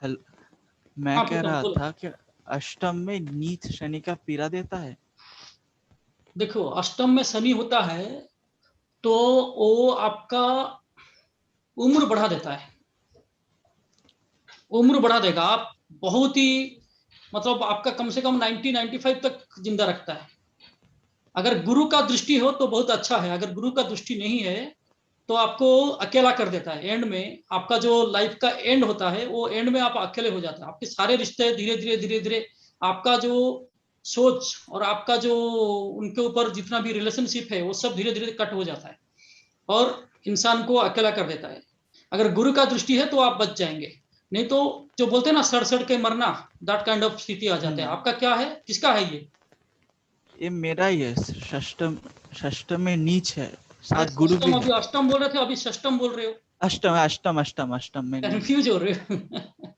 Hello- मैं हाँ कह प्रीतम रहा बोलो। था कि अष्टम में नीच शनि का पीड़ा देता है। देखो अष्टम में शनि होता है तो वो आपका उम्र बढ़ा देता है, उम्र बढ़ा देगा। आप बहुत ही मतलब आपका कम से कम 90-95 तक जिंदा रखता है। अगर गुरु का दृष्टि हो तो बहुत अच्छा है, अगर गुरु का दृष्टि नहीं है तो आपको अकेला कर देता है। एंड में आपका जो लाइफ का एंड होता है वो एंड में आप अकेले हो जाते हैं। आपके सारे रिश्ते धीरे धीरे आपका जो सोच और आपका जो उनके ऊपर जितना भी रिलेशनशिप है वो सब धीरे धीरे कट हो जाता है और इंसान को अकेला कर देता है। अगर गुरु का दृष्टि है तो आप बच जाएंगे, नहीं तो जो बोलते हैं ना सड़ सड़ के मरना, दैट काइंड ऑफ स्थिति आ जाते हैं। हम्म। आपका क्या है, किसका है ये? ये मेरा ही है। षष्टम, षष्टम में नीच है, अरे साथ गुरु भी षष्टम, है। अभी अष्टम बोल रहे थे, अभी षष्टम बोल रहे हो। अष्टम अष्टम अष्टम अष्टम में नीच। कंफ्यूज हो रहे हो।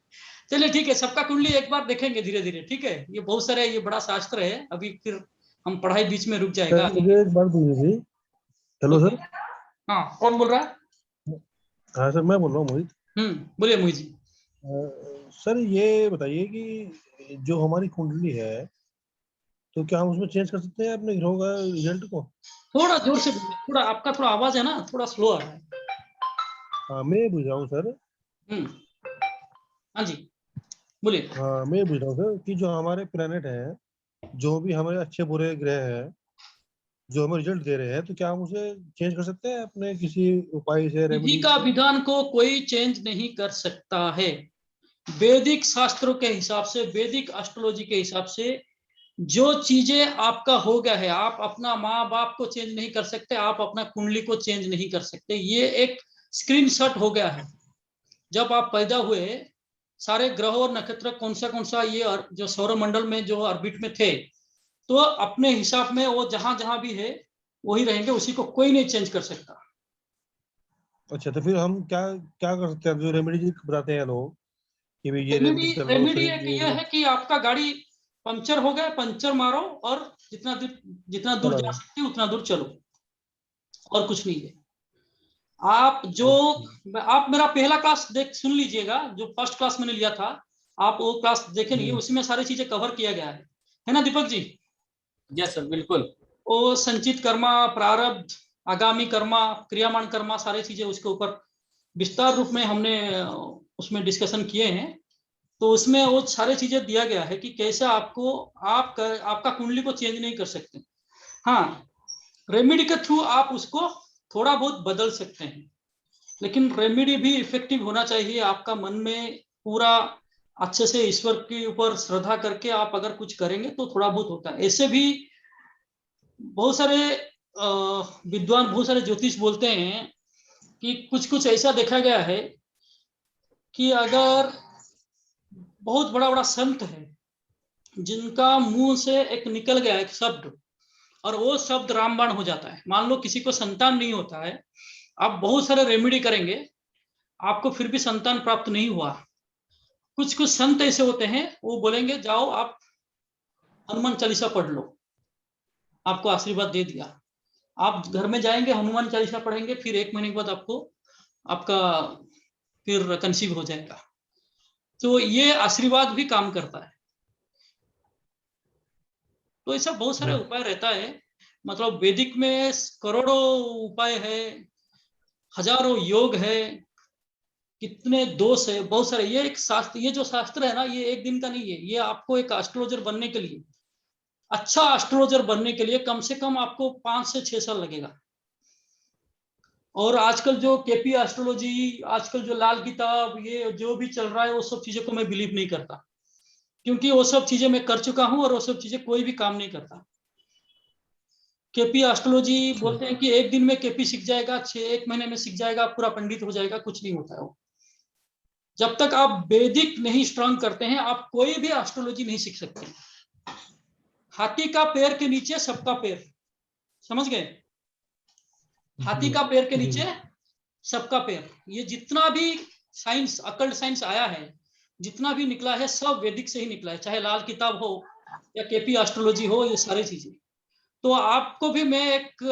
चलिए ठीक है, सबका कुंडली एक बार देखेंगे धीरे धीरे, ठीक है। ये बहुत सारे, ये बड़ा शास्त्र है, अभी फिर हम पढ़ाई बीच में रुक सर जाएगा। मुझे एक बात पूछनी थी। Hello okay. सर। हाँ कौन बोल रहा है? हाँ सर, मैं बोल रहा हूँ मोहित। बोलिए मोहित जी। सर ये बताइए कि जो हमारी कुंडली है तो क्या हम उसमें चेंज कर सकते हैं अपने ग्रहों का रिजल्ट को? थोड़ा जोर से बोलिए, थोड़ा आपका थोड़ा आवाज है ना थोड़ा स्लो आ रहा है। हाँ मैं ये पूछ रहा हूँ सर। हम्म। हाँ जी बोलिए। हाँ मैं ये पूछ रहा हूँ सर कि जो हमारे प्लेनेट हैं, जो भी हमारे अच्छे बुरे ग्रह हैं, जो हमें रिजल्ट दे रहे हैं, तो क्या हम उसे चेंज कर सकते हैं अपने किसी उपाय से, विधि रेमेडी का से? विधान को कोई चेंज नहीं कर सकता है। वैदिक शास्त्रों के हिसाब से, वैदिक एस्ट्रोलॉजी के हिसाब से जो चीजें आपका हो गया है, आप अपना माँ बाप को चेंज नहीं कर सकते, आप अपना कुंडली को चेंज नहीं कर सकते। ये एक स्क्रीनशॉट हो गया है। जब आप पैदा हुए, सारे ग्रह और नक्षत्र कौन सा ये जो सौरमंडल में जो ऑर्बिट में थे, तो अपने हिसाब में वो जहां जहां भी है वही रहेंगे, उसी को कोई नहीं चेंज कर सकता। अच्छा, तो फिर हम क्या क्या कर सकते हैं जो रेमेडी बताते हैं लोग कि भाई ये रेमेडी, रेमेडी कर लो रेमेडी शरीर एक ये ये है कि आपका गाड़ी पंचर हो गया, पंचर मारो और जितना दूर चला जा जाए। सकते उतना दूर चलो, और कुछ नहीं है। आप जो, ओके। आप मेरा पहला क्लास देख सुन लीजिएगा, जो फर्स्ट क्लास मैंने लिया था, आप वो क्लास देखे नहीं, हम्म। उसमें सारी चीजें कवर किया गया है ना दीपक जी? यस सर बिल्कुल। वो संचित कर्मा, प्रारब्ध, आगामी कर्मा, क्रियामान कर्मा, सारी चीजें उसके ऊपर विस्तार रूप में हमने उसमें डिस्कशन किए हैं। तो उसमें वो सारी चीजें दिया गया है कि कैसे आपको, आपका कुंडली को चेंज नहीं कर सकते। हाँ, रेमेडी के थ्रू आप उसको थोड़ा बहुत बदल सकते हैं, लेकिन रेमेडी भी इफेक्टिव होना चाहिए। आपका मन में पूरा अच्छे से ईश्वर के ऊपर श्रद्धा करके आप अगर कुछ करेंगे तो थोड़ा बहुत होता है। ऐसे भी बहुत सारे विद्वान, बहुत सारे ज्योतिष बोलते हैं कि कुछ कुछ ऐसा देखा गया है कि अगर बहुत बड़ा बड़ा संत है जिनका मुंह से एक निकल गया एक शब्द, और वो शब्द रामबाण हो जाता है, मान लो किसी को संतान नहीं होता है, आप बहुत सारे रेमेडी करेंगे, आपको फिर भी संतान प्राप्त नहीं हुआ। कुछ कुछ संत ऐसे होते हैं, वो बोलेंगे जाओ आप हनुमान चालीसा पढ़ लो, आपको आशीर्वाद दे दिया। आप घर में जाएंगे, हनुमान चालीसा पढ़ेंगे, फिर 1 महीने के बाद आपको आपका फिर कंसीव हो जाएगा। तो ये आशीर्वाद भी काम करता है। तो ऐसा बहुत सारे उपाय रहता है। मतलब वैदिक में करोड़ों उपाय है, हजारों योग है, कितने दोष है, बहुत सारे। ये एक शास्त्र, ये जो शास्त्र है ना, ये एक दिन का नहीं है। ये आपको एक एस्ट्रोलॉजर बनने के लिए, अच्छा एस्ट्रोलॉजर बनने के लिए कम से कम आपको 5 से 6 साल लगेगा। और आजकल जो केपी एस्ट्रोलॉजी, आजकल जो लाल किताब, ये जो भी चल रहा है, वो सब चीजों को मैं बिलीव नहीं करता, क्योंकि वो सब चीजें मैं कर चुका हूं और वो सब चीजें कोई भी काम नहीं करता। केपी एस्ट्रोलॉजी बोलते हैं कि एक दिन में केपी सीख जाएगा, 1 महीने में सीख जाएगा, पूरा पंडित हो जाएगा, कुछ नहीं होता है वो। जब तक आप वैदिक नहीं स्ट्रांग करते हैं, आप कोई भी एस्ट्रोलॉजी नहीं सीख सकते। हाथी का पैर के नीचे सबका पैर, समझ गए? हाथी का पैर के जी। नीचे सबका पैर, ये जितना भी साइंस, अकल्ट साइंस आया है, जितना भी निकला है, सब वैदिक से ही निकला है। चाहे लाल किताब हो या केपी एस्ट्रोलॉजी हो, ये सारी चीजें। तो आपको भी मैं एक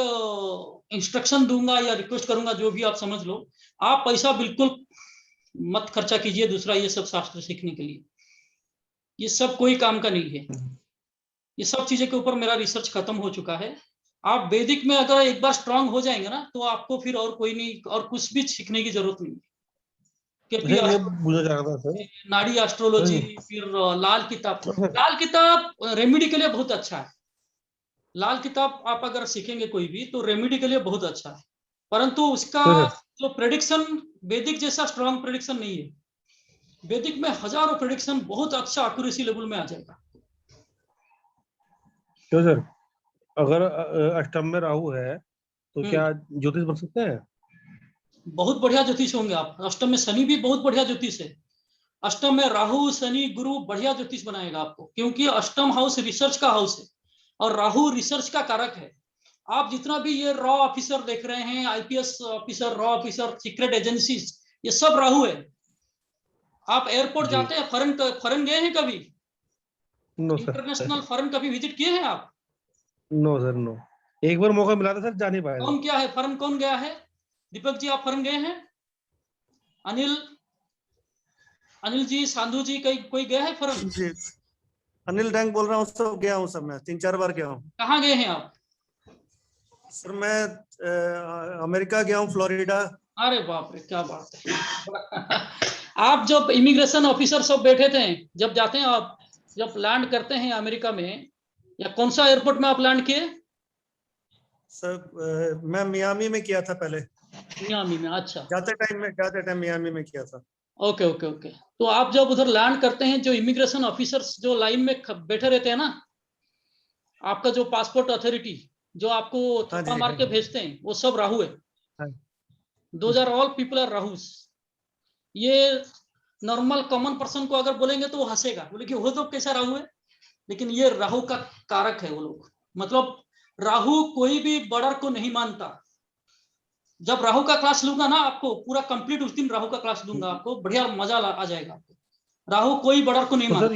इंस्ट्रक्शन दूंगा या रिक्वेस्ट करूंगा, जो भी आप समझ लो, आप पैसा बिल्कुल मत खर्चा कीजिए दूसरा ये सब शास्त्र सीखने के लिए, ये सब कोई काम का नहीं है। ये सब चीजें के ऊपर मेरा रिसर्च खत्म हो चुका है। आप वैदिक में अगर एक बार स्ट्रांग हो जाएंगे ना, तो आपको फिर और कोई नहीं, और कुछ भी सीखने की जरूरत नहीं। सर ये पूछना चाह रहा था सर। नाड़ी एस्ट्रोलॉजी, फिर लाल किताब रेमेडी के लिए बहुत अच्छा है। लाल किताब आप अगर सीखेंगे कोई भी, तो रेमेडी के लिए बहुत अच्छा है, परंतु उसका जो प्रेडिक्शन वैदिक जैसा स्ट्रांग प्रेडिक्शन नहीं है। वैदिक में हजारों प्रेडिक्शन बहुत अच्छा एक्यूरेसी लेवल में आ जाएगा। क्यों सर, अगर अष्टम में राहु है तो क्या ज्योतिष बन सकते हैं? बहुत बढ़िया ज्योतिष होंगे आप। अष्टम में शनि भी बहुत बढ़िया ज्योतिष है। अष्टम में राहु शनि गुरु बढ़िया ज्योतिष बनाएगा आपको, क्योंकि अष्टम हाउस रिसर्च का हाउस है और राहु रिसर्च का कारक है। आप जितना भी ये रॉ ऑफिसर देख रहे हैं, IPS officer, raw officer, secret agencies, ये सब राहु है। आप एयरपोर्ट जाते हैं, फॉरेन गए हैं कभी? No sir. इंटरनेशनल फॉरेन कभी विजिट किए हैं आप? No sir, no. एक बार मौका मिला था सर, जा नहीं पाया। कौन क्या है फॉरेन, कौन गया है? दीपक जी आप फॉरेन गए हैं? अनिल जी, सांधु जी, कोई गया है फॉरेन? जी, अनिल डैंग बोल रहा हूँ। सब गया हूँ, सब मैं 3-4 बार गया हूँ। कहाँ गए हैं आप? सर मैं अमेरिका गया हूँ, फ्लोरिडा। अरे बाप रे, क्या बात है। आप जब इमिग्रेशन ऑफिसर सब बैठे थे, जब जाते हैं आप, जब लैंड करते हैं अमेरिका में, या कौन सा एयरपोर्ट में आप लैंड किए? सर मैं मियामी में किया था पहले। मियामी में? अच्छा, जाते टाइम मियामी में किया था। Okay okay okay. तो आप जब उधर लैंड करते हैं, जो इमिग्रेशन ऑफिसर्स जो लाइन में बैठे रहते हैं ना, आपका जो पासपोर्ट अथॉरिटी जो आपको थप्पा मार के भेजते हैं, वो सब राहु है। Those are all people are Rahus. ये नॉर्मल कॉमन पर्सन को अगर बोलेंगे तो वो हंसेगा, बोले कि वो तो कैसा राहु है, लेकिन ये राहु का कारक है वो लोग। मतलब राहु कोई भी बॉर्डर को नहीं मानता। जब राहु का क्लास लूंगा ना आपको, पूरा कंप्लीट उस दिन राहु का क्लास दूंगा आपको, बढ़िया मजा आ जाएगा आपको। राहु कोई बॉर्डर को नहीं मानता।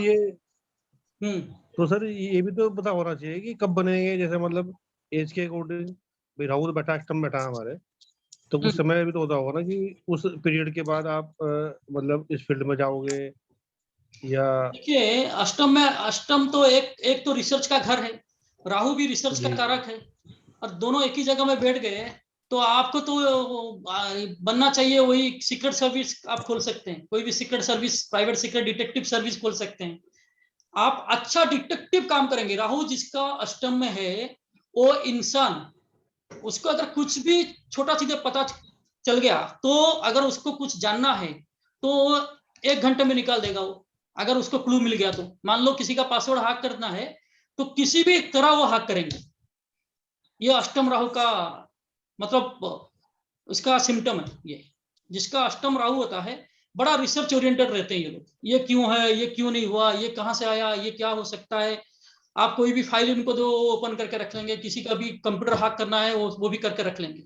तो सर ये भी तो पता होना चाहिए कि कब बनेंगे, जैसे मतलब एज के अकॉर्डिंग। भाई राहु तो बैठा, अष्टम बैठा हमारे, तो कुछ समय भी तो होता होगा ना कि उस पीरियड के बाद आप मतलब इस फील्ड में जाओगे या? देखिए, अष्टम तो एक तो रिसर्च का घर है, राहु भी रिसर्च का कारक है, और दोनों एक ही जगह में बैठ गए, तो आपको तो बनना चाहिए वही सीक्रेट सर्विस आप खोल सकते हैं, कोई भी secret service, private secret detective service खोल सकते हैं। आप अच्छा डिटेक्टिव काम करेंगे। राहु जिसका अष्टम में है, वो इंसान, उसको अगर कुछ भी छोटा चीजें पता चल गया, तो अगर उसको कुछ जानना है तो 1 घंटे में निकाल देगा वो, अगर उसको क्लू मिल गया तो। मान लो किसी का पासवर्ड हैक करना है, तो किसी भी तरह वो हैक करेंगे। ये अष्टम राहु का मतलब उसका सिम्टम है। ये जिसका अष्टम राहु होता है, बड़ा रिसर्च ओरिएंटेड रहते हैं ये लोग। ये क्यों है, ये क्यों नहीं हुआ, ये कहां से आया, ये क्या हो सकता है। आप कोई भी फाइल इनको दो, ओपन करके रख लेंगे। किसी का भी कंप्यूटर हैक करना है, वो भी करके रख लेंगे,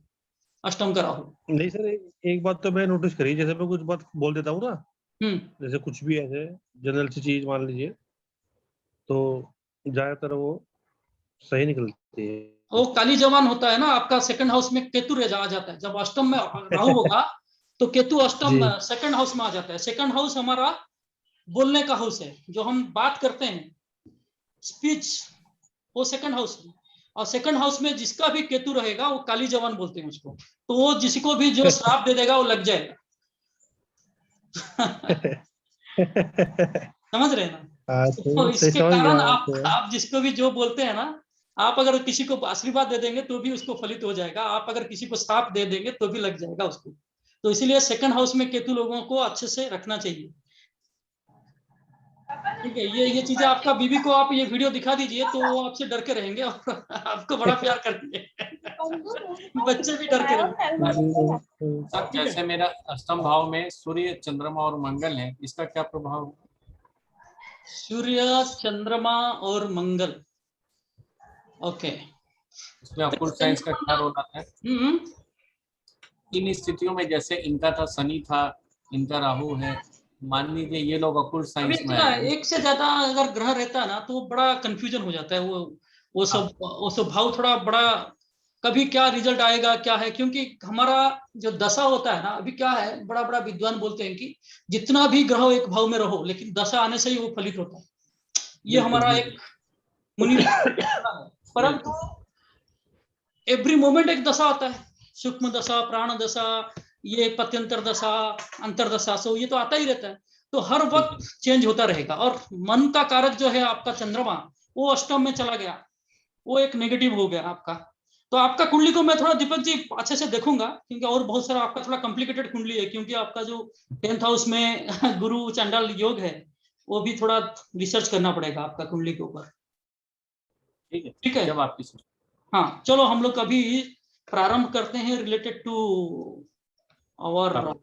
अष्टम का राहु। नहीं सर, एक बात तो मैं नोटिस करी, जैसे मैं कुछ बात बोल देता हूँ ना, जैसे कुछ भी ऐसे जनरल सी चीज मान लीजिए, तो ज्यादातर वो सही निकलती है। वो काली जवान होता है ना, आपका सेकंड हाउस में केतु आ जाता है। जब अष्टम में राहु होगा तो केतु अष्टम सेकंड हाउस में आ जाता है। सेकंड हाउस हमारा बोलने का हाउस है, जो हम बात करते हैं, स्पीच, वो सेकंड हाउस है। और सेकंड हाउस में जिसका भी केतु रहेगा, वो काली जवान बोलते हैं उसको। तो वो जिसको भी जो श्राप दे देगा, वो लग जाएगा। समझ रहे हैं ना? तो इसके कारण आप जिसको भी जो बोलते हैं ना, आप अगर किसी को आशीर्वाद दे देंगे तो भी उसको फलित हो जाएगा। आप अगर किसी को श्राप दे देंगे तो भी लग जाएगा उसको। तो इसीलिए सेकंड हाउस में केतु लोगों को अच्छे से रखना चाहिए। ठीक है, ये चीजें आपका बीबी को आप ये वीडियो दिखा दीजिए, तो वो आपसे डर के रहेंगे और आपको बड़ा प्यार करती है। बच्चे भी डर के रहेंगे। जैसे मेरा अष्टम भाव में सूर्य, चंद्रमा और मंगल है, इसका क्या प्रभाव? सूर्य, चंद्रमा और मंगल, ओके। इसमें अकुल्ट साइंस का क्या रोल आता है? इन स्थितियों में जैसे इनका था शनि था, इनका राहु है, मान लीजिए ये लोग अकुल्ट साइंस में एक से ज्यादा अगर ग्रह रहता है ना, तो बड़ा कंफ्यूजन हो जाता है। वो सब भाव थोड़ा बड़ा कभी क्या रिजल्ट आएगा क्या है, क्योंकि हमारा जो दशा होता है ना, अभी क्या है, बड़ा बड़ा विद्वान बोलते हैं कि जितना भी ग्रह एक भाव में रहो, लेकिन दशा आने से ही वो फलित होता है। ये हमारा एक मुनि है। परंतु एवरी मोमेंट एक दशा आता है, सूक्ष्म दशा, प्राण दशा, ये पत्यंतर दशा, अंतरदशा, सो ये तो आता ही रहता है। तो हर वक्त चेंज होता रहेगा। और मन का कारक जो है आपका चंद्रमा, वो अष्टम में चला गया, वो एक नेगेटिव हो गया आपका। तो आपका कुंडली को मैं थोड़ा दीपक जी अच्छे से देखूंगा, क्योंकि और बहुत सारा आपका थोड़ा कॉम्प्लिकेटेड कुंडली है, क्योंकि आपका जो 10th हाउस में गुरु चंडाल योग है, वो भी थोड़ा रिसर्च करना पड़ेगा आपका कुंडली के ऊपर। ठीक है, जब आपकी हाँ चलो हम लोग अभी प्रारंभ करते हैं रिलेटेड टू और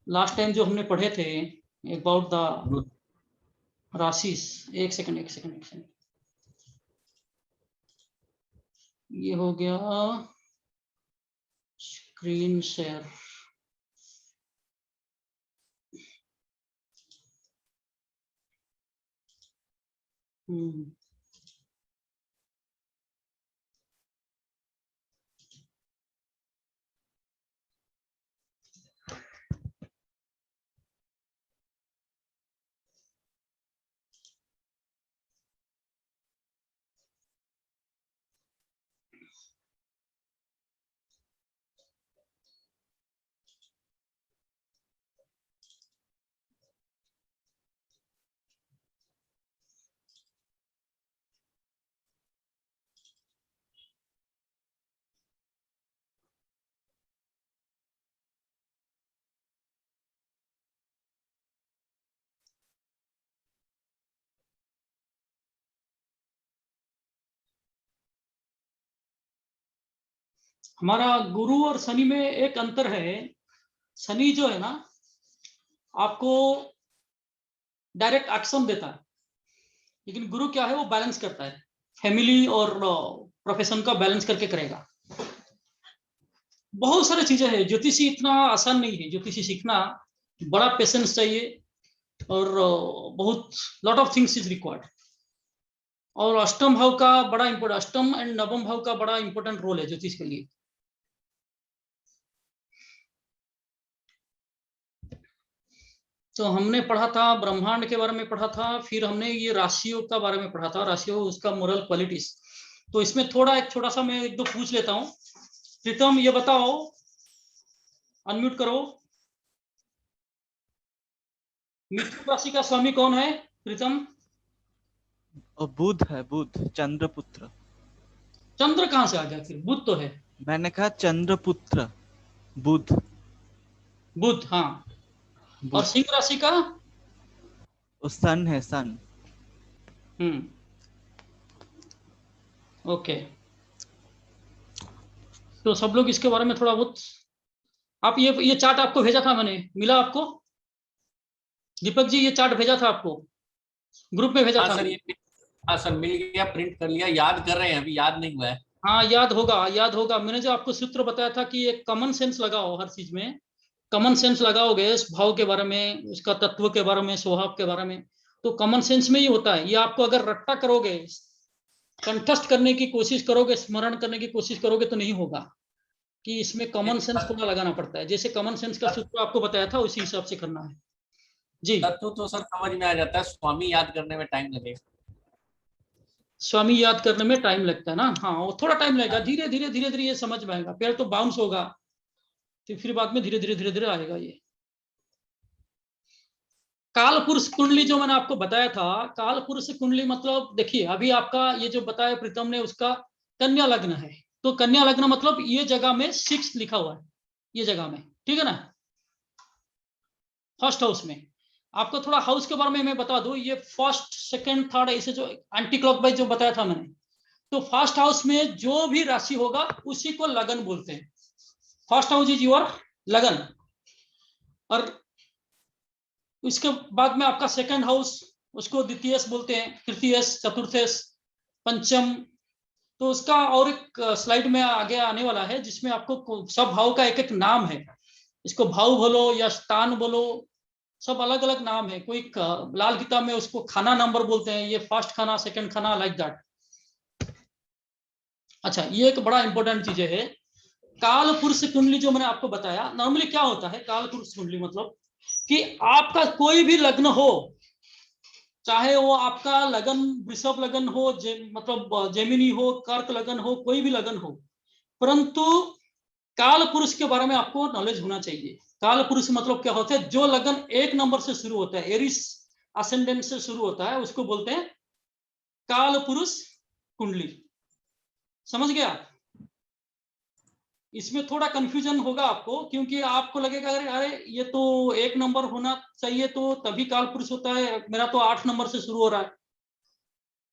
लास्ट टाइम जो हमने पढ़े थे अबाउट द राशिस। एक सेकंड ये हो गया स्क्रीन शेयर। हमारा गुरु और शनि में एक अंतर है। शनि जो है ना, आपको डायरेक्ट एक्शन देता है, लेकिन गुरु क्या है, वो बैलेंस करता है, फैमिली और प्रोफेशन का बैलेंस करके करेगा। बहुत सारी चीजें हैं, ज्योतिषी इतना आसान नहीं है, ज्योतिषी सीखना बड़ा पेशेंस चाहिए और बहुत lot of things is required. और अष्टम भाव का बड़ा इंपोर्टेंट, अष्टम एंड नवम भाव का बड़ा इंपोर्टेंट रोल है ज्योतिष के लिए। तो हमने पढ़ा था ब्रह्मांड के बारे में पढ़ा था, फिर हमने ये राशियों का बारे में पढ़ा था, राशियों उसका मोरल क्वालिटीज। तो इसमें थोड़ा एक छोटा सा मैं एक दो पूछ लेता हूँ। प्रीतम ये बताओ, अनम्यूट करो। मिथुन राशि का स्वामी कौन है प्रीतम? और बुध है, बुध चंद्रपुत्र। चंद्र कहाँ से आ गया फिर? बुध तो है। मैंने कहा चंद्रपुत्र बुध। बुध, हाँ। बुध। और सिंह राशि का? वो सन है, सन। ओके, तो सब लोग इसके बारे में थोड़ा बहुत, आप ये चार्ट आपको भेजा था मैंने, मिला आपको? दीपक जी ये चार्ट भेजा था आपको, ग्रुप में भेजा था। हाँ सर, मिल गया, प्रिंट कर लिया, याद कर रहे हैं, अभी याद नहीं हुआ है। हाँ याद होगा, याद होगा। मैंने जो आपको सूत्र बताया था कि एक कॉमन सेंस लगाओ, हर चीज में कॉमन सेंस लगाओगे, इस भाव के बारे में, उसका तत्व के बारे में, स्वभाव के बारे में, तो कॉमन सेंस में ही होता है। ये आपको अगर रट्टा करोगे, कंठस्थ करने की कोशिश करोगे, स्मरण करने की कोशिश करोगे, तो नहीं होगा। कि इसमें कॉमन सेंस थोड़ा लगाना पड़ता है, जैसे कॉमन सेंस का सूत्र आपको बताया था उसी हिसाब से करना है जी। तत्व तो सर समझ में आ जाता है, स्वामी याद करने में टाइम लगेगा। स्वामी याद करने में टाइम लगता है ना, हाँ वो थोड़ा टाइम लगेगा, धीरे धीरे ये समझ में आएगा, पहले तो बाउंस होगा, तो फिर बाद में धीरे धीरे आएगा ये। काल पुरुष कुंडली जो मैंने आपको बताया था, काल पुरुष कुंडली मतलब देखिए, अभी आपका ये जो बताया प्रीतम ने, उसका कन्या लग्न है। तो कन्या लग्न मतलब ये जगह में 6 लिखा हुआ है, ये जगह में, ठीक है ना, फर्स्ट हाउस में। आपको थोड़ा हाउस के बारे में मैं बता दूं, ये फर्स्ट सेकंड थर्ड ऐसे जो एंटी क्लॉकवाइज जो बताया था मैंने, तो फर्स्ट हाउस में जो भी राशि होगा उसी को लगन बोलते हैं। फर्स्ट हाउस इज योर लगन, और उसके बाद में आपका सेकंड हाउस, उसको द्वितीयस बोलते हैं, तृतीयस, चतुर्थेश, पंचम। तो उसका और एक स्लाइड में आगे आने वाला है, जिसमें आपको सब भाव का एक एक नाम है, इसको भाव बोलो या स्थान बोलो, सब अलग अलग नाम है। कोई लाल किताब में उसको खाना नंबर बोलते हैं, ये फर्स्ट खाना, सेकंड खाना, लाइक दैट। अच्छा, ये एक बड़ा इंपॉर्टेंट चीज है। काल पुरुष कुंडली जो मैंने आपको बताया, नॉर्मली क्या होता है काल पुरुष कुंडली, मतलब कि आपका कोई भी लग्न हो, चाहे वो आपका लगन वृषभ लगन हो, मतलब जेमिनी हो, कर्क लगन हो, कोई भी लगन हो, परंतु काल पुरुष के बारे में आपको नॉलेज होना चाहिए। काल पुरुष मतलब क्या होता है, जो लगन 1 नंबर से शुरू होता है, एरिस असेंडेंट से शुरू होता है, उसको बोलते हैं काल पुरुष कुंडली। समझ गया? इसमें थोड़ा कंफ्यूजन होगा आपको, क्योंकि आपको लगेगा अरे अरे ये तो 1 नंबर होना चाहिए तो तभी काल पुरुष होता है, मेरा तो 8 नंबर से शुरू हो रहा है।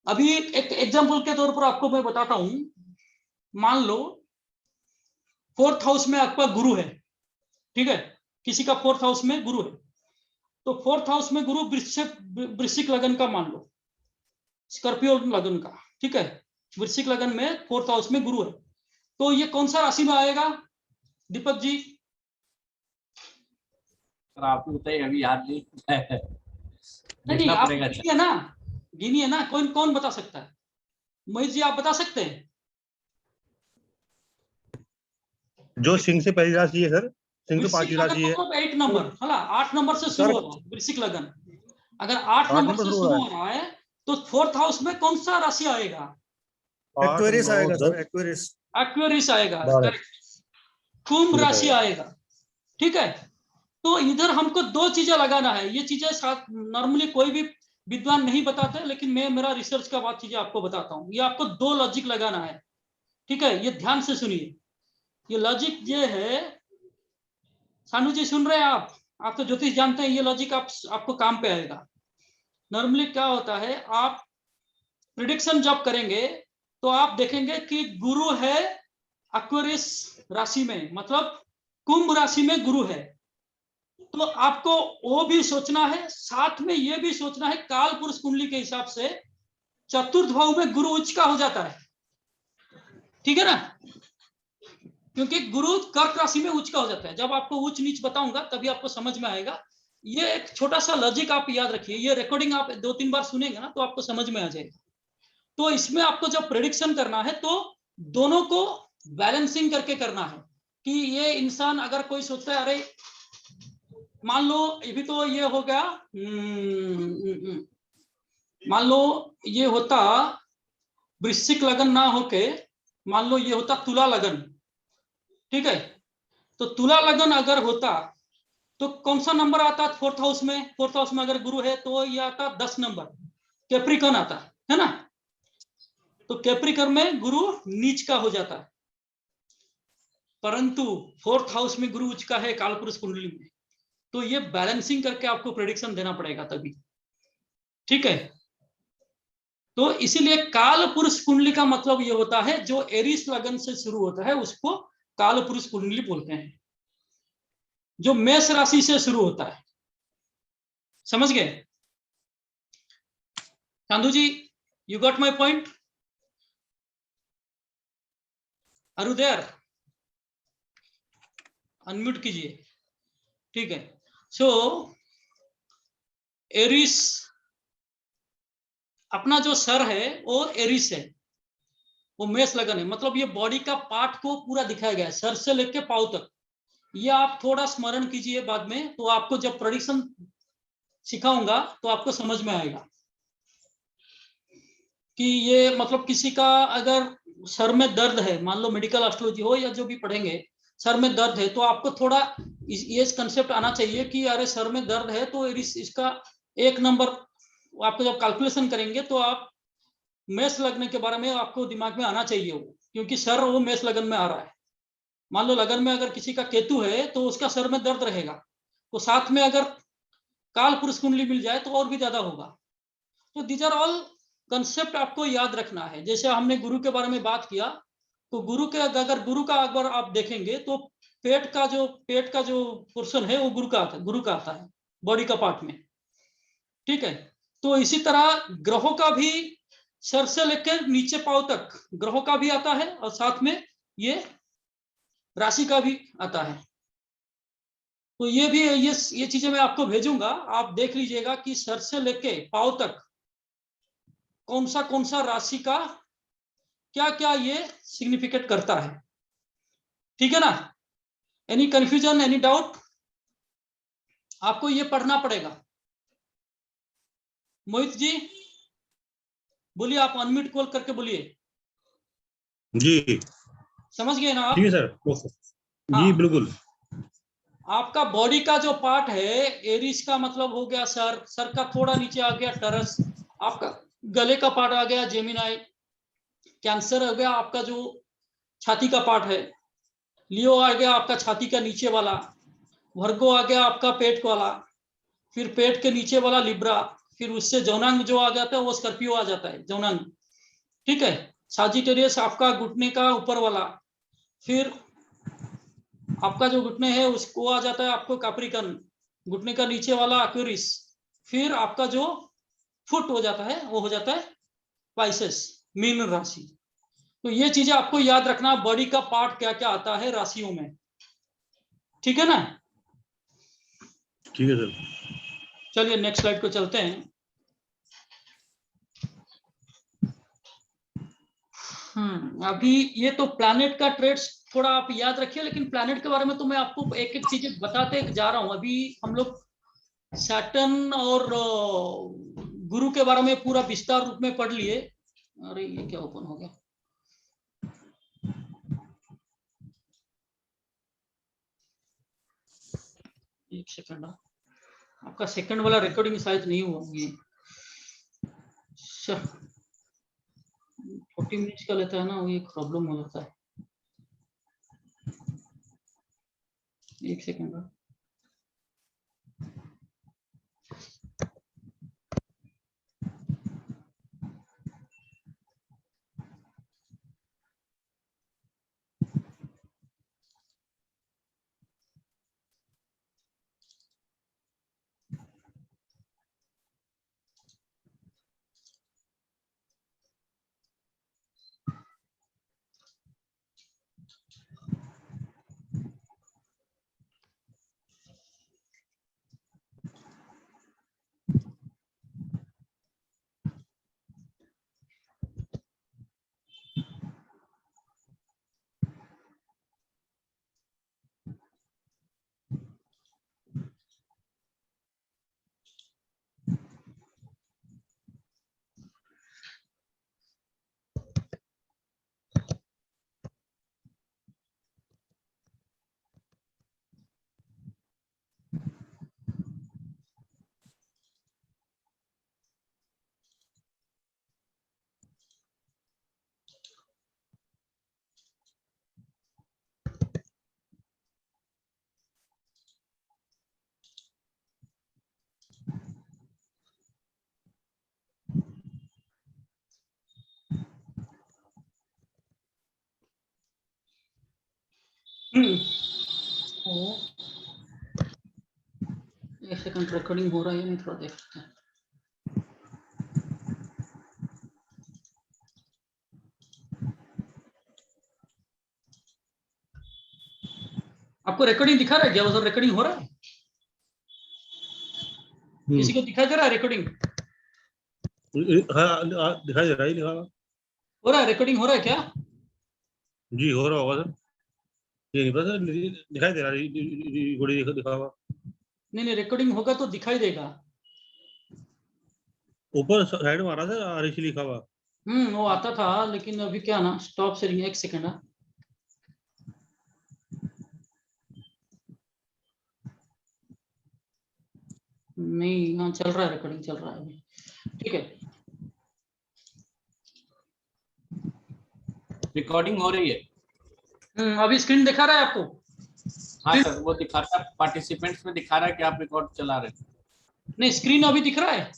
अभी एक एग्जांपल के तौर पर आपको मैं बताता हूं। मान लो 4th हाउस में आपका गुरु है, ठीक है, किसी का 4th हाउस में गुरु है, तो 4th हाउस में गुरु वृश्चिक लगन का मान लो, स्कॉर्पियो लगन का, ठीक है, वृश्चिक लगन में 4th हाउस में गुरु है, तो ये कौन सा राशि में आएगा दीपक जी? सर आप बताइए, अभी याद नहीं नहीं देखना आप पड़ेगा। गिनिए ना, गिनिए ना, कौन कौन बता सकता है? महेश जी आप बता सकते हैं? जो सिंह से पहली राशि है सर, सिंह तो वृश्चिक 5वीं लगन राशि है। मतलब 8 नंबर, है 8 नंबर से शुरू हो रहा है वृश्चिक लगन। अगर 8 8 नंबर नंबर से शुरू हो शुरू रहा हो रहा है तो 4th हाउस में कौन सा राशि आएगा? है। 8 एक्वेरियस 9 आएगा सर, 10 एक्वेरियस। एक्वेरियस आएगा, 12 करेक्ट। कुंभ ये राशि बताएगा। आएगा, ठीक है। तो इधर हमको 2 चीजें लगाना है। ये चीजें साथ नॉर्मली कोई भी विद्वान नहीं बताते, लेकिन मैं मेरा रिसर्च का बात चीजें आपको बताता हूँ। ये आपको 2 लॉजिक लगाना है, ठीक है, ये ध्यान से सुनिए। ये लॉजिक ये है, सानू जी सुन रहे हैं आप तो ज्योतिष जानते हैं, ये लॉजिक आपको काम पे आएगा। नॉर्मली क्या होता है, आप प्रिडिक्शन जब करेंगे तो आप देखेंगे कि गुरु है एक्वेरियस राशि में, मतलब कुंभ राशि में गुरु है, तो आपको वो भी सोचना है, साथ में ये भी सोचना है काल पुरुष कुंडली के हिसाब से 4th भाव में गुरु उच्च का हो जाता है, ठीक है ना, क्योंकि गुरु कर्क राशि में उच्च का हो जाता है। जब आपको उच्च नीच बताऊंगा तभी आपको समझ में आएगा। ये एक छोटा सा लॉजिक आप याद रखिए, ये रिकॉर्डिंग आप 2-3 बार सुनेंगे ना तो आपको समझ में आ जाएगा। तो इसमें आपको जब प्रेडिक्शन करना है तो दोनों को बैलेंसिंग करके करना है, कि ये इंसान अगर कोई सोचता है अरे मान लो अभी तो ये हो गया, मान लो ये होता वृश्चिक लगन ना होके, मान लो ये होता तुला लगन, ठीक है, तो तुला लगन अगर होता तो कौन सा नंबर आता 4th हाउस में? 4th हाउस में अगर गुरु है तो ये आता 10 नंबर, कैप्रिकॉर्न आता है ना, तो कैप्रिकॉर्न में गुरु नीच का हो जाता है। परंतु 4th हाउस में गुरु उच्च का है कालपुरुष कुंडली में, तो ये बैलेंसिंग करके आपको प्रेडिक्शन देना पड़ेगा तभी, ठीक है। तो इसीलिए काल पुरुष कुंडली का मतलब ये होता है जो एरिस लगन से शुरू होता है उसको काल पुरुष कुंडली बोलते हैं, जो मेष राशि से शुरू होता है। समझ गए Chandu ji? You got my point? Are you there? Unmute कीजिए, ठीक है। सो एरिस, अपना जो सर है वो एरिस है, वो मेष लगन है, मतलब ये बॉडी का पार्ट को पूरा दिखाया गया है सर से लेके पांव तक। ये आप थोड़ा स्मरण कीजिए बाद में, तो आपको जब प्रेडिक्शन सिखाऊंगा तो आपको समझ में आएगा कि ये मतलब किसी का अगर सर में दर्द है, मान लो मेडिकल एस्ट्रोलॉजी हो या जो भी पढ़ेंगे, सर में दर्द है तो आपको थोड़ा ये कंसेप्ट आना चाहिए कि अरे सर में दर्द है तो इसका 1 नंबर आपको जब कैलकुलेशन करेंगे तो आप मेष लगन के बारे में आपको दिमाग में आना चाहिए वो, क्योंकि सर वो मेष लगन में आ रहा है। मान लो लगन में अगर किसी का केतु है तो उसका सर में दर्द रहेगा, तो साथ में अगर काल पुरुष कुंडली मिल जाए तो और भी ज्यादा होगा। तो दीज आर ऑल कंसेप्ट आपको याद रखना है। जैसे हमने गुरु के बारे में बात किया, तो गुरु के अगर गुरु का अगर आप देखेंगे तो पेट का जो पोर्शन है वो गुरु का आता है बॉडी का पार्ट में, ठीक है। तो इसी तरह ग्रहों का भी सर से लेकर नीचे पांव तक ग्रहों का भी आता है, और साथ में ये राशि का भी आता है। तो ये भी ये चीजें मैं आपको भेजूंगा, आप देख लीजिएगा कि सर से लेके पांव तक कौन सा राशि का क्या क्या ये सिग्निफिकेट करता है। ठीक है ना? Any confusion, any doubt? आपको ये पढ़ना पड़ेगा। मोहित जी बोलिए, आप अनम्यूट कॉल करके बोलिए। जी समझ गए ना आप? ठीक है सर, ओके जी हाँ। बिल्कुल। आपका बॉडी का जो पार्ट है, एरिस का मतलब हो गया सर, सर का थोड़ा नीचे आ गया टरस, आपका गले का पार्ट आ गया जेमिनाई, कैंसर हो गया आपका जो छाती का पार्ट है, लियो आ गया आपका छाती का नीचे वाला, वर्गो आ गया आपका पेट वाला, फिर पेट के नीचे वाला लिब्रा, फिर उससे जौनांग जो आ जाता है वो स्कॉर्पियो आ जाता है, जौनांग। ठीक है? साजिटेरियस आपका घुटने का ऊपर वाला, फिर आपका जो घुटने है उसको आ जाता है आपको कैप्रिकन, घुटने का नीचे वाला एक्वेरिस, फिर आपका जो फुट हो जाता है वो हो जाता है पाइसेस, मीन राशि। तो ये चीजें आपको याद रखना, बॉडी का पार्ट क्या क्या आता है राशियों में। ठीक है ना? ठीक है सर। चलिए नेक्स्ट स्लाइड को चलते हैं। अभी ये तो प्लैनेट का ट्रेड्स थोड़ा आप याद रखिए, लेकिन प्लैनेट के बारे में तो मैं आपको एक एक चीजें बताते जा रहा हूं। अभी हम लोग सैटर्न और गुरु के बारे में पूरा विस्तार रूप में पढ़ लिए। अरे ये क्या ओपन हो गया? एक सेकंड, आपका सेकंड वाला रिकॉर्डिंग शायद नहीं हुआ ये। 40 मिनट्स का लेता है ना, वो एक प्रॉब्लम हो जाता है। एक सेकंड। एक सेकंड, रिकॉर्डिंग हो रहा है नहीं, थोड़ा देख सकते हैं। आपको रिकॉर्डिंग दिखा रहा है क्या? उधर रिकॉर्डिंग हो रहा है? किसी को दिखाई दे रहा है रिकॉर्डिंग? हाँ दिखाई दे रहा है, लिखा हुआ। हो रहा है, रिकॉर्डिंग हो रहा है क्या? जी हो रहा होगा सर, ये नहीं पता, दिखाई दे रहा है घोड़ी दिखा हुआ। नहीं, रिकॉर्डिंग होगा तो दिखाई देगा। ऊपर साइड में आ रहा था आरिशी लिखा हुआ। वो आता था, लेकिन अभी क्या ना, स्टॉप शेयरिंग। एक सेकंड है। नहीं, हाँ चल रहा है, रिकॉर्डिंग चल रहा है अभी। ठीक है, रिकॉर्डिंग हो रही है। अभी स्क्रीन दिखा रहा है आपको? हाँ सर, वो दिखा रहा है, पार्टिसिपेंट्स में दिखा रहा है कि आप रिकॉर्ड चला रहे हैं। नहीं, स्क्रीन अभी दिख रहा है।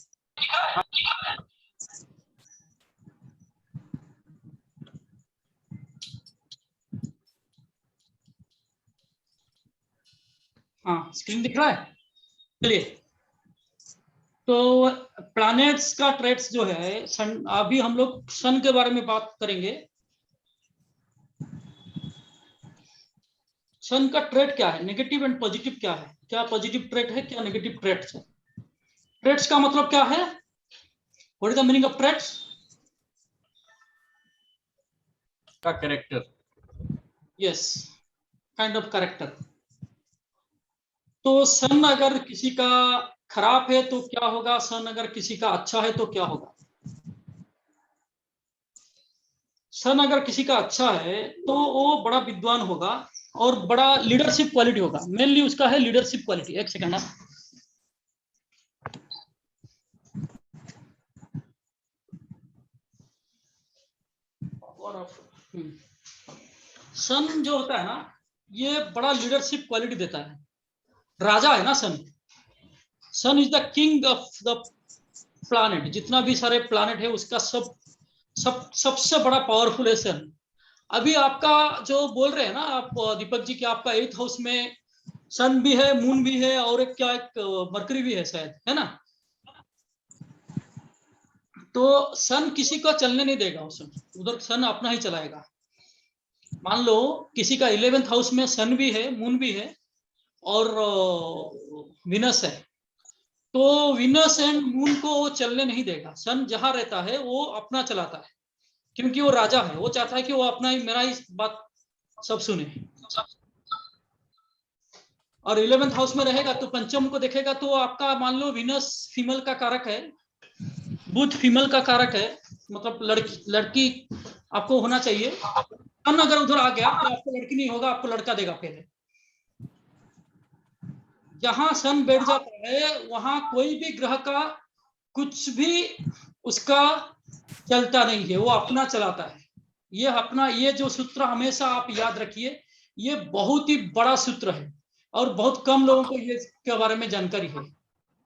हाँ, स्क्रीन दिख रहा है। चलिए, तो प्लैनेट्स का ट्रेड्स जो है, सन, अभी हम लोग सन के बारे में बात करेंगे। सन का ट्रेड क्या है, नेगेटिव एंड पॉजिटिव क्या है, क्या पॉजिटिव ट्रेड है, क्या नेगेटिव ट्रेड्स है। ट्रेड्स का मतलब क्या है? What is the meaning of trades? का character. Yes, kind of character. तो सन अगर किसी का खराब है तो क्या होगा, सन अगर किसी का अच्छा है तो क्या होगा। सन अगर किसी का अच्छा है तो वो बड़ा विद्वान होगा और बड़ा लीडरशिप क्वालिटी होगा। मेनली उसका है लीडरशिप क्वालिटी। एक सेकंड। सन जो होता है ना, ये बड़ा लीडरशिप क्वालिटी देता है। राजा है ना sun. Sun is the king of the planet. जितना भी सारे प्लैनेट है उसका सबसे बड़ा पावरफुल है सन। अभी आपका जो बोल रहे हैं ना आप दीपक जी, कि आपका 8th हाउस में सन भी है, मून भी है, और एक मरकरी भी है शायद, है ना। तो सन किसी को चलने नहीं देगा, उधर सन अपना ही चलाएगा। मान लो किसी का 11th हाउस में सन भी है, मून भी है और विनस है, तो विनस एंड मून को वो चलने नहीं देगा। सन जहां रहता है वो अपना चलाता है, क्योंकि वो राजा है। वो चाहता है कि वो अपना ही, मेरा ही बात सब सुने। और 11th हाउस में रहेगा तो पंचम को देखेगा, तो आपका मान लो विनस फीमेल का कारक है, बुध फीमेल का कारक है, मतलब लड़की आपको होना चाहिए। सन अगर उधर आ गया तो आपको लड़की नहीं होगा, आपको लड़का देगा पहले। जहां सन बैठ जाता है वहां कोई भी ग्रह का कुछ भी उसका चलता नहीं है, वो अपना चलाता है। ये अपना, ये जो सूत्र हमेशा आप याद रखिए, ये बहुत ही बड़ा सूत्र है और बहुत कम लोगों को ये के बारे में जानकारी है।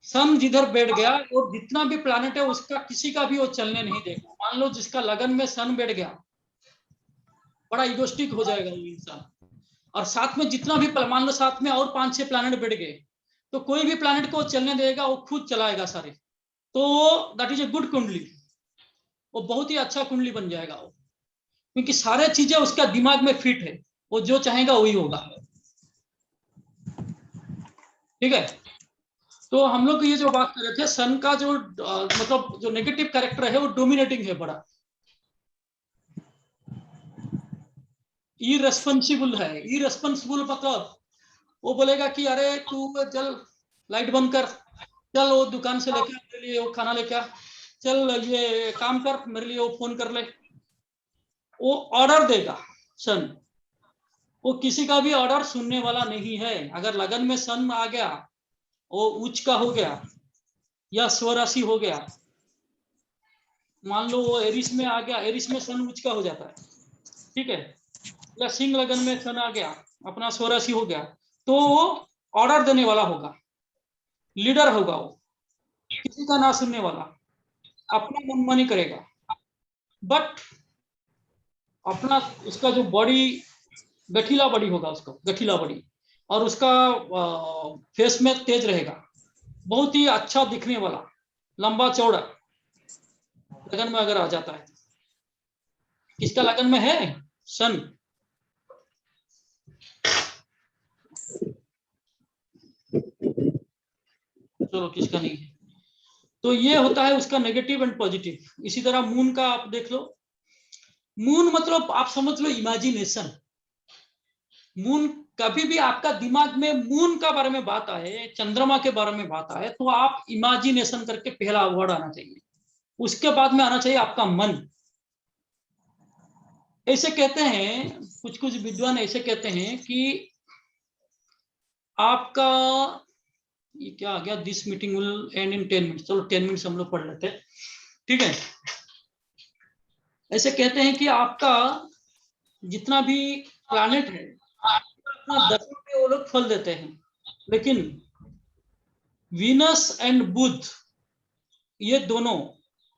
सन जिधर बैठ गया और जितना भी प्लैनेट है उसका किसी का भी वो चलने नहीं देगा। मान लो जिसका लगन में सन बैठ गया, बड़ा इगोस्टिक हो जाएगा वो इंसान। और साथ में जितना भी, मान लो साथ में और 5-6 प्लैनेट बैठ गए, तो कोई भी प्लैनेट को चलने देगा, वो खुद चलाएगा सारे। तो दैट इज ए गुड कुंडली। वो बहुत ही अच्छा कुंडली बन जाएगा वो, क्योंकि सारे चीजें उसका दिमाग में फिट है, वो जो चाहेगा वही होगा। ठीक है। तो हम लोग ये जो बात कर रहे थे, सन का जो मतलब जो नेगेटिव कैरेक्टर है वो डोमिनेटिंग है, बड़ा इरेस्पॉन्सिबल है। इरेस्पॉन्सिबल मतलब वो बोलेगा कि अरे तू चल लाइट बंद कर, चल वो दुकान से लेके मेरे लिए वो खाना लेके आ, चल ये काम कर मेरे लिए वो फोन कर ले। वो ऑर्डर देगा सन। वो किसी का भी ऑर्डर सुनने वाला नहीं है। अगर लगन में सन आ गया, वो उच्च का हो गया या स्वराशि हो गया, मान लो वो एरिस में आ गया, एरिस में सन उच्च का हो जाता है, ठीक है, या सिंह लगन में सन आ गया, अपना स्वराशि हो गया, तो वो ऑर्डर देने वाला होगा, लीडर होगा। वो किसी का ना सुनने वाला, अपना मनमानी करेगा। बट अपना उसका जो बॉडी, गठीला बॉडी होगा, उसका गठीला बॉडी, और उसका फेस में तेज रहेगा, बहुत ही अच्छा दिखने वाला, लंबा चौड़ा, लगन में अगर आ जाता है। किसका लगन में है सन? चलो किसका नहीं है। तो ये होता है उसका नेगेटिव एंड पॉजिटिव। इसी तरह मून का आप देख लो। मून मतलब आप समझ लो इमेजिनेशन। मून, कभी भी आपका दिमाग में मून का बारे में बात आए, चंद्रमा के बारे में बात आए, तो आप इमेजिनेशन करके पहला वर्ड आना चाहिए। उसके बाद में आना चाहिए आपका मन। ऐसे कहते हैं कुछ कुछ विद्वान, ऐसे कहते हैं कि आपका, ये क्या आ गया, this meeting will and in 10 minutes. चलो 10 मिनट्स हम लोग पढ़ लेते हैं, ठीक है। ऐसे कहते हैं कि आपका जितना भी प्लैनेट है, अपना दशा पे वो लोग फल देते हैं, लेकिन वीनस एंड बुध ये दोनों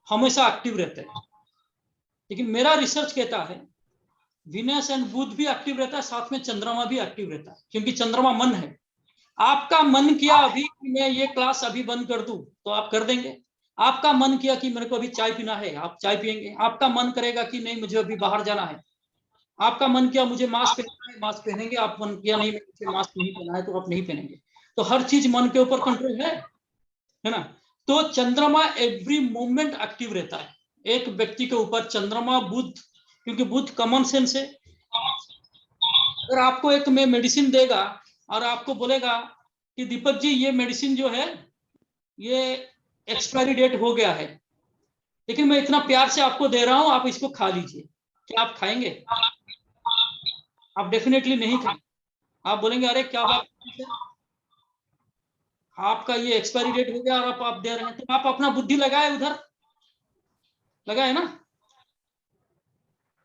हमेशा एक्टिव रहते हैं। लेकिन मेरा रिसर्च कहता है वीनस एंड बुध भी एक्टिव रहता है, साथ में चंद्रमा भी एक्टिव रहता है, क्योंकि चंद्रमा मन है। आपका मन किया अभी कि मैं ये क्लास अभी बंद कर दूं तो आप कर देंगे। आपका मन किया कि मेरे को अभी चाय पीना है, आप चाय पियेंगे। आपका मन करेगा कि नहीं मुझे अभी बाहर जाना है। आपका मन किया मुझे मास्क पहनना है, मास्क पहनेंगे। आप मन किया नहीं मुझे मास्क नहीं पहना है, तो आप नहीं पहनेंगे। तो हर चीज मन के ऊपर कंट्रोल है ना। तो चंद्रमा एवरी मोमेंट एक्टिव रहता है। एक व्यक्ति के ऊपर चंद्रमा बुध क्योंकि बुध कॉमन सेंस है। अगर आपको एक में मेडिसिन देगा और आपको बोलेगा कि दीपक जी ये मेडिसिन जो है ये एक्सपायरी डेट हो गया है, लेकिन मैं इतना प्यार से आपको दे रहा हूं, आप इसको खा लीजिए, क्या आप खाएंगे? आप डेफिनेटली नहीं खाएंगे। आप बोलेंगे अरे क्या बात है, आपका ये एक्सपायरी डेट हो गया और आप दे रहे हैं, तो आप अपना बुद्धि लगाए उधर, लगाए ना।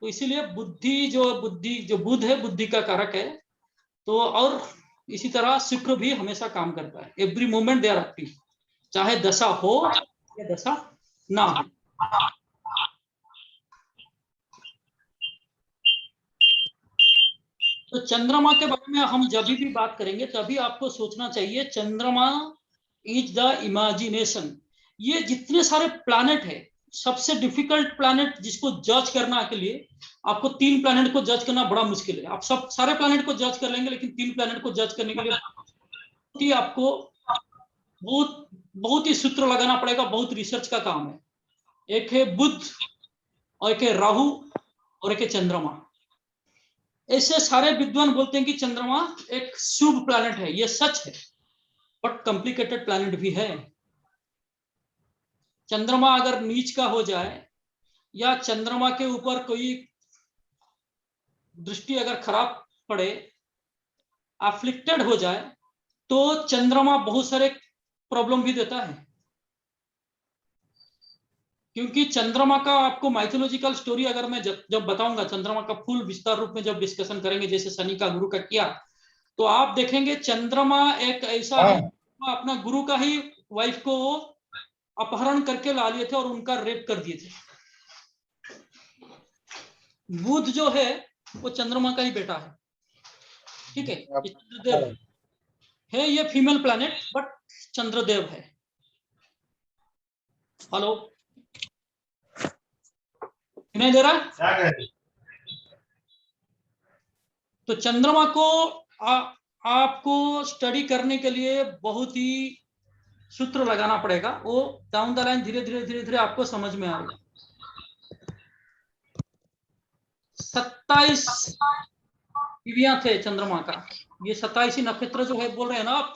तो इसीलिए बुद्धि जो बुध है बुद्धि का कारक है। तो और इसी तरह शुक्र भी हमेशा काम करता है, every moment they are active, चाहे दशा हो या दशा ना हो। तो चंद्रमा के बारे में हम जब भी बात करेंगे तभी आपको सोचना चाहिए चंद्रमा इज द इमेजिनेशन। ये जितने सारे प्लैनेट है, सबसे डिफिकल्ट प्लैनेट जिसको जज करना के लिए आपको 3 प्लैनेट को जज करना बड़ा मुश्किल है। आप सब सारे प्लैनेट को जज कर लेंगे, लेकिन 3 प्लैनेट को जज करने के लिए आपको बहुत ही सूत्र लगाना पड़ेगा, बहुत रिसर्च का काम है। एक है बुध और एक है राहु और एक है चंद्रमा। ऐसे सारे विद्वान बोलते हैं कि चंद्रमा एक शुभ प्लैनेट है, ये सच है, बट कॉम्प्लिकेटेड प्लैनेट भी है। चंद्रमा अगर नीच का हो जाए या चंद्रमा के ऊपर कोई दृष्टि अगर खराब पड़े, अफ्लिक्टेड हो जाए, तो चंद्रमा बहुत सारे प्रॉब्लम भी देता है। क्योंकि चंद्रमा का आपको माइथोलॉजिकल स्टोरी अगर मैं जब बताऊंगा, चंद्रमा का फुल विस्तार रूप में जब डिस्कशन करेंगे, जैसे शनि का गुरु का किया, तो आप देखेंगे चंद्रमा एक ऐसा है, अपना गुरु का ही वाइफ को वो अपहरण करके ला लिए थे और उनका रेप कर दिए थे। बुध जो है वो चंद्रमा का ही बेटा है, ठीक है, चंद्रदेव है, ये फीमेल प्लैनेट बट चंद्रदेव है। हेलो, सुनाई दे रहा है? तो चंद्रमा को आपको स्टडी करने के लिए बहुत ही सूत्र लगाना पड़ेगा, वो डाउन द लाइन धीरे धीरे आपको समझ में आएगा। 27 दिव्या थे चंद्रमा का, ये 27 नक्षत्र जो है बोल रहे हैं ना आप,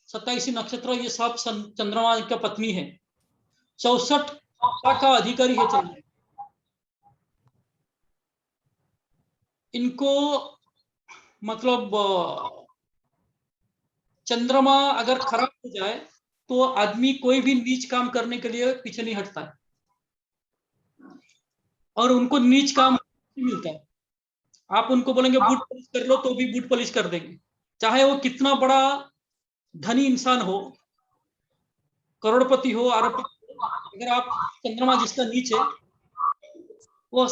27 नक्षत्र ये सब चंद्रमा का पत्नी है। 64 का अधिकारी है चंद्रमा। इनको मतलब चंद्रमा अगर खराब हो जाए तो आदमी कोई भी नीच काम करने के लिए पीछे नहीं हटता है, और उनको नीच काम मिलता है। आप उनको बोलेंगे बूट पॉलिश कर लो तो भी बूट पॉलिश कर देंगे, चाहे वो कितना बड़ा धनी इंसान हो, करोड़पति हो, अरबपति हो, अगर आप चंद्रमा जिसका नीच है वो